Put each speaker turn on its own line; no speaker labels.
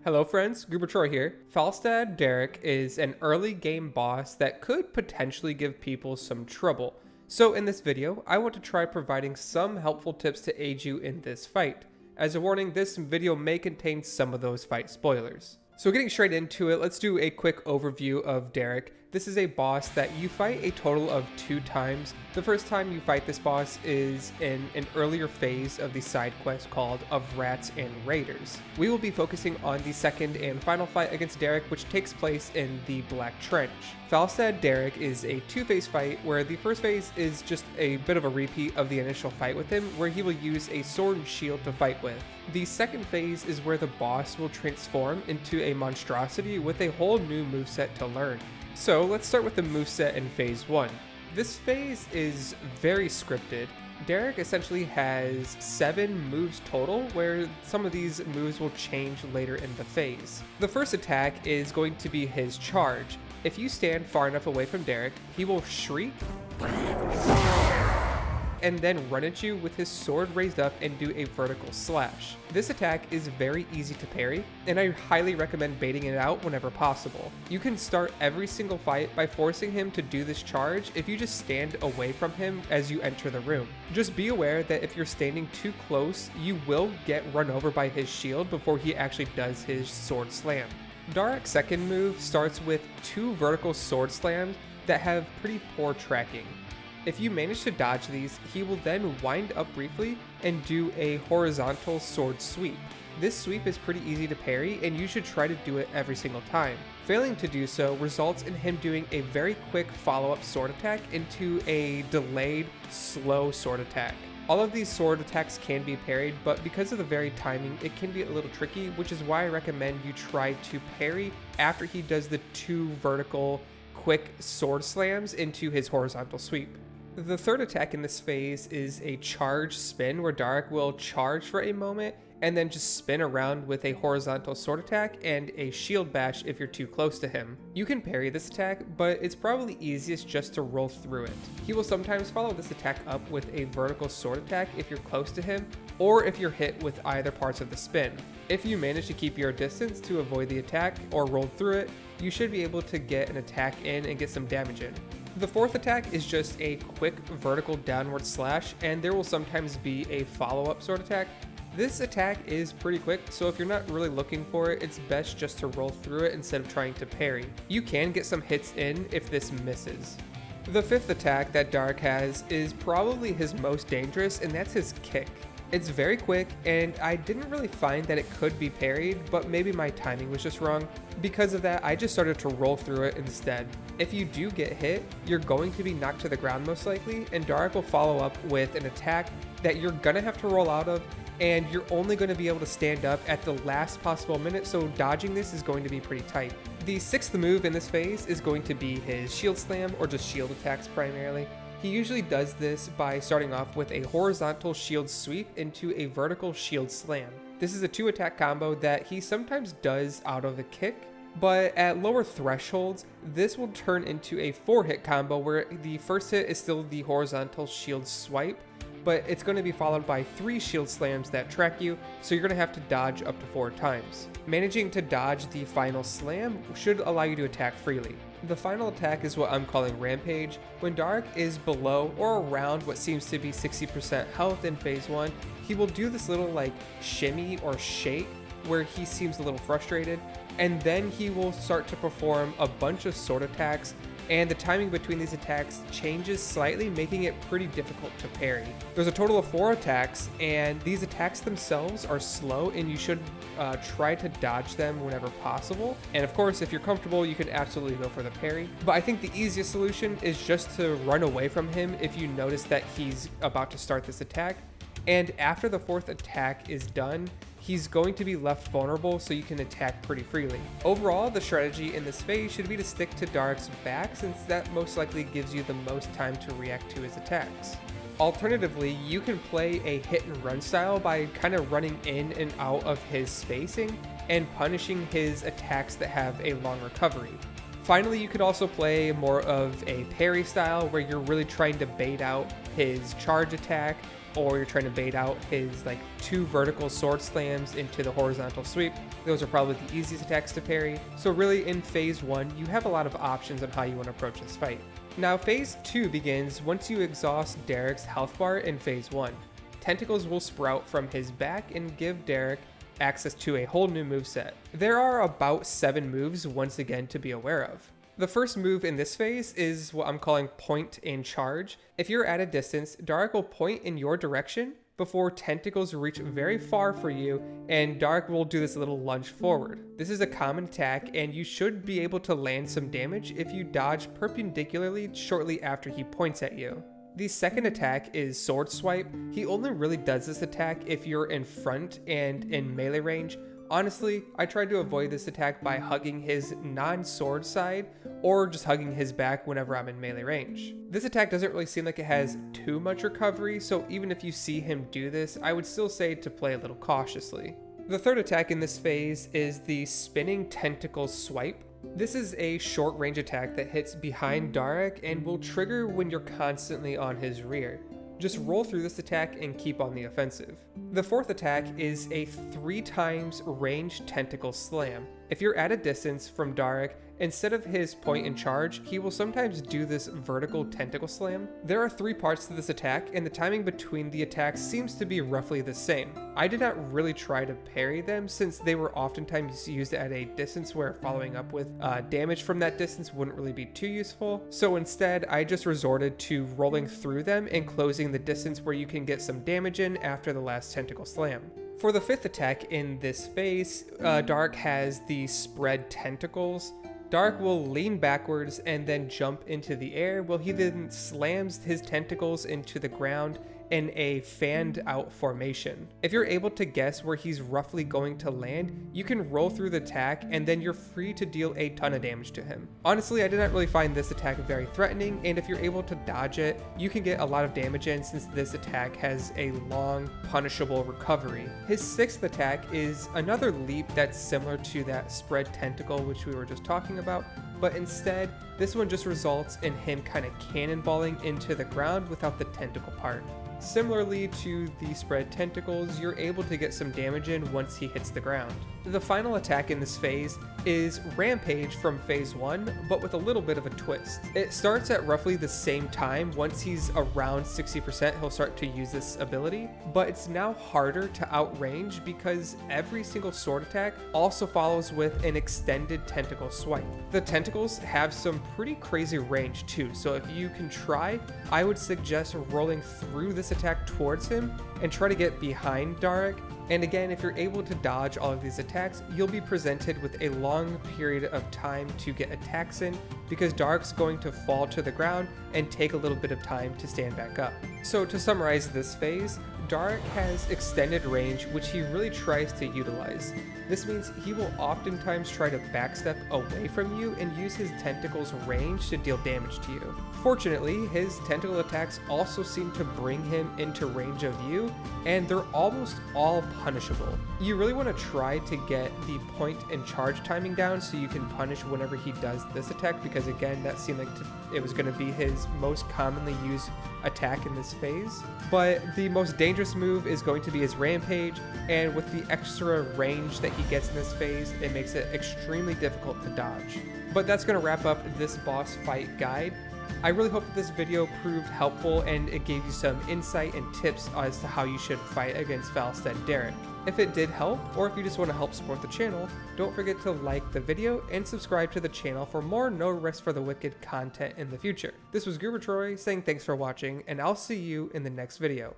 Hello friends, GooberTroy here. Falstead Darak is an early game boss that could potentially give people some trouble. So in this video, I want to try providing some helpful tips to aid you in this fight. As a warning, this video may contain some of those fight spoilers. So getting straight into it, let's do a quick overview of Darak. This is a boss that you fight a total of 2 times. The first time you fight this boss is in an earlier phase of the side quest called Of Rats and Raiders. We will be focusing on the second and final fight against Darak, which takes place in the Black Trench. Falstead Darak is a 2-phase fight where the first phase is just a bit of a repeat of the initial fight with him, where he will use a sword and shield to fight with. The second phase is where the boss will transform into a monstrosity with a whole new moveset to learn. So let's start with the moveset in phase 1. This phase is very scripted. Darak essentially has 7 moves total, where some of these moves will change later in the phase. The first attack is going to be his charge. If you stand far enough away from Darak, he will shriek and then run at you with his sword raised up and do a vertical slash. This attack is very easy to parry, and I highly recommend baiting it out whenever possible. You can start every single fight by forcing him to do this charge if you just stand away from him as you enter the room. Just be aware that if you're standing too close, you will get run over by his shield before he actually does his sword slam. Darak's second move starts with 2 vertical sword slams that have pretty poor tracking. If you manage to dodge these, he will then wind up briefly and do a horizontal sword sweep. This sweep is pretty easy to parry, and you should try to do it every single time. Failing to do so results in him doing a very quick follow-up sword attack into a delayed, slow sword attack. All of these sword attacks can be parried, but because of the varied timing, it can be a little tricky, which is why I recommend you try to parry after he does the 2 vertical, quick sword slams into his horizontal sweep. The third attack in this phase is a charge spin, where Darak will charge for a moment and then just spin around with a horizontal sword attack and a shield bash if you're too close to him. You can parry this attack, but it's probably easiest just to roll through it. He will sometimes follow this attack up with a vertical sword attack if you're close to him, or if you're hit with either parts of the spin. If you manage to keep your distance to avoid the attack or roll through it, you should be able to get an attack in and get some damage in. The fourth attack is just a quick vertical downward slash, and there will sometimes be a follow-up sword attack. This attack is pretty quick, so if you're not really looking for it, it's best just to roll through it instead of trying to parry. You can get some hits in if this misses. The fifth attack that Darak has is probably his most dangerous, and that's his kick. It's very quick, and I didn't really find that it could be parried, but maybe my timing was just wrong. Because of that, I just started to roll through it instead. If you do get hit, you're going to be knocked to the ground most likely, and Darak will follow up with an attack that you're gonna have to roll out of, and you're only going to be able to stand up at the last possible minute, so dodging this is going to be pretty tight. The sixth move in this phase is going to be his shield slam, or just shield attacks primarily. He usually does this by starting off with a horizontal shield sweep into a vertical shield slam. This is a 2 attack combo that he sometimes does out of a kick, but at lower thresholds, this will turn into a 4 hit combo where the first hit is still the horizontal shield swipe, but it's going to be followed by 3 shield slams that track you, so you're going to have to dodge up to 4 times. Managing to dodge the final slam should allow you to attack freely. The final attack is what I'm calling Rampage. When Darak is below or around what seems to be 60% health in phase 1, he will do this little shimmy or shake where he seems a little frustrated, and then he will start to perform a bunch of sword attacks, and the timing between these attacks changes slightly, making it pretty difficult to parry. There's a total of 4 attacks, and these attacks themselves are slow, and you should try to dodge them whenever possible. And of course, if you're comfortable, you can absolutely go for the parry. But I think the easiest solution is just to run away from him if you notice that he's about to start this attack. And after the 4th attack is done, he's going to be left vulnerable, so you can attack pretty freely. Overall, the strategy in this phase should be to stick to Darak's back, since that most likely gives you the most time to react to his attacks. Alternatively, you can play a hit and run style by kind of running in and out of his spacing and punishing his attacks that have a long recovery. Finally, you could also play more of a parry style where you're really trying to bait out his charge attack or you're trying to bait out his like 2 vertical sword slams into the horizontal sweep. Those are probably the easiest attacks to parry. So really in phase 1, you have a lot of options on how you want to approach this fight. Now phase 2 begins once you exhaust Darak's health bar in phase 1. Tentacles will sprout from his back and give Darak access to a whole new moveset. There are about 7 moves once again to be aware of. The first move in this phase is what I'm calling point and charge. If you're at a distance, Darak will point in your direction before tentacles reach very far for you, and Darak will do this little lunge forward. This is a common attack, and you should be able to land some damage if you dodge perpendicularly shortly after he points at you. The second attack is Sword Swipe. He only really does this attack if you're in front and in melee range. Honestly, I tried to avoid this attack by hugging his non-sword side or just hugging his back whenever I'm in melee range. This attack doesn't really seem like it has too much recovery, so even if you see him do this, I would still say to play a little cautiously. The third attack in this phase is the Spinning Tentacle Swipe. This is a short range attack that hits behind Darak and will trigger when you're constantly on his rear. Just roll through this attack and keep on the offensive. The fourth attack is a 3 times ranged tentacle slam. If you're at a distance from Darak, instead of his point and charge, he will sometimes do this vertical tentacle slam. There are 3 parts to this attack, and the timing between the attacks seems to be roughly the same. I did not really try to parry them since they were oftentimes used at a distance where following up with damage from that distance wouldn't really be too useful. So instead, I just resorted to rolling through them and closing the distance where you can get some damage in after the last tentacle slam. For the 5th attack in this phase, Darak has the Spread Tentacles. Darak will lean backwards and then jump into the air, while he then slams his tentacles into the ground in a fanned out formation. If you're able to guess where he's roughly going to land, you can roll through the attack and then you're free to deal a ton of damage to him. Honestly, I did not really find this attack very threatening, and if you're able to dodge it, you can get a lot of damage in since this attack has a long, punishable recovery. His 6th attack is another leap that's similar to that Spread Tentacle which we were just talking about, but instead, this one just results in him kind of cannonballing into the ground without the tentacle part. Similarly to the Spread Tentacles, you're able to get some damage in once he hits the ground. The final attack in this phase is Rampage from phase 1, but with a little bit of a twist. It starts at roughly the same time. Once he's around 60%, he'll start to use this ability, but it's now harder to outrange because every single sword attack also follows with an extended tentacle swipe. The tentacles have some pretty crazy range too, so if you can try, I would suggest rolling through this attack towards him and try to get behind Darak. And again, if you're able to dodge all of these attacks, you'll be presented with a long period of time to get attacks in because Darak's going to fall to the ground and take a little bit of time to stand back up. So to summarize this phase, Darak has extended range, which he really tries to utilize. This means he will oftentimes try to backstep away from you and use his tentacles' range to deal damage to you. Fortunately, his tentacle attacks also seem to bring him into range of you, and they're almost all punishable. You really want to try to get the point and charge timing down so you can punish whenever he does this attack, because again, that seemed like it was going to be his most commonly used attack in this phase. But the most dangerous move is going to be his Rampage, and with the extra range that he gets in this phase, it makes it extremely difficult to dodge. But that's going to wrap up this boss fight guide. I really hope that this video proved helpful and it gave you some insight and tips as to how you should fight against Falstead Darak. If it did help, or if you just want to help support the channel, don't forget to like the video and subscribe to the channel for more No Rest for the Wicked content in the future. This was GooberTroy saying thanks for watching, and I'll see you in the next video.